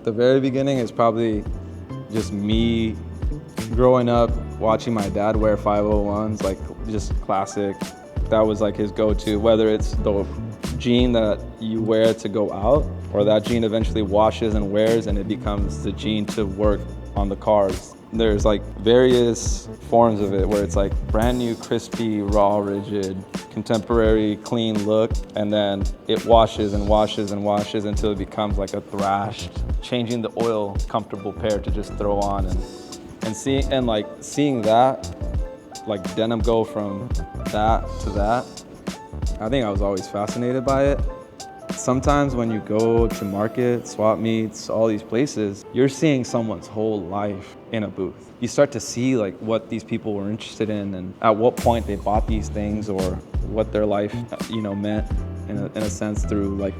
The very beginning is probably just me growing up, watching my dad wear 501s, like just classic. That was like his go-to, whether it's the jean that you wear to go out or that jean eventually washes and wears and it becomes the jean to work on the cars. There's like various forms of it where it's like brand new, crispy, raw, rigid, contemporary, clean look, and then it washes and washes and washes until it becomes like a thrashed, changing the oil comfortable pair to just throw on and seeing that, like denim go from that to that. I think I was always fascinated by it. Sometimes when you go to markets, swap meets, all these places, you're seeing someone's whole life in a booth. You start to see like what these people were interested in and at what point they bought these things or what their life, meant in a sense through like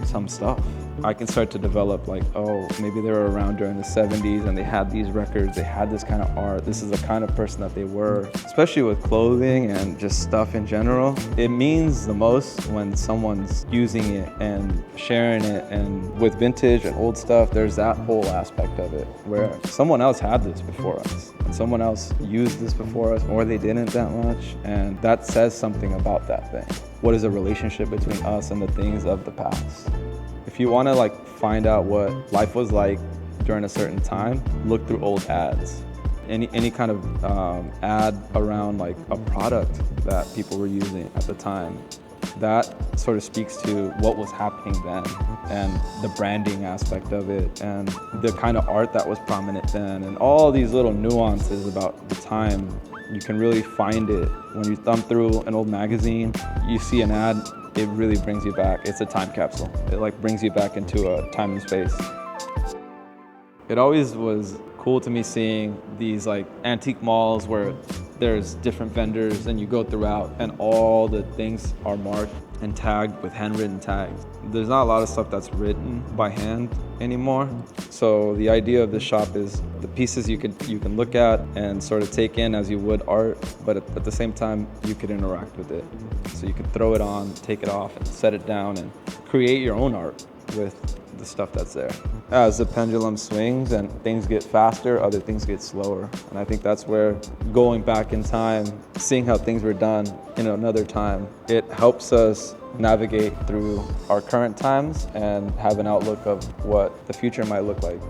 some stuff. I can start to develop like, oh, maybe they were around during the 70s and they had these records, they had this kind of art, this is the kind of person that they were. Especially with clothing and just stuff in general, it means the most when someone's using it and sharing it. And with vintage and old stuff, there's that whole aspect of it where someone else had this before us and someone else used this before us, or they didn't that much, and that says something about that thing. What is the relationship between us and the things of the past? If you want to like find out what life was like during a certain time, look through old ads. Any kind of ad around like a product that people were using at the time, that sort of speaks to what was happening then and the branding aspect of it and the kind of art that was prominent then and all these little nuances about the time. You can really find it when you thumb through an old magazine, you see an ad, it really brings you back. It's a time capsule. It like brings you back into a time and space. It always was cool to me seeing these like antique malls where there's different vendors and you go throughout and all the things are marked and tagged with handwritten tags. There's not a lot of stuff that's written by hand anymore. So the idea of this shop is the pieces you can look at and sort of take in as you would art, but at the same time you could interact with it. So you could throw it on, take it off, and set it down and create your own art with the stuff that's there. As the pendulum swings and things get faster, other things get slower. And I think that's where going back in time, seeing how things were done in another time, it helps us navigate through our current times and have an outlook of what the future might look like.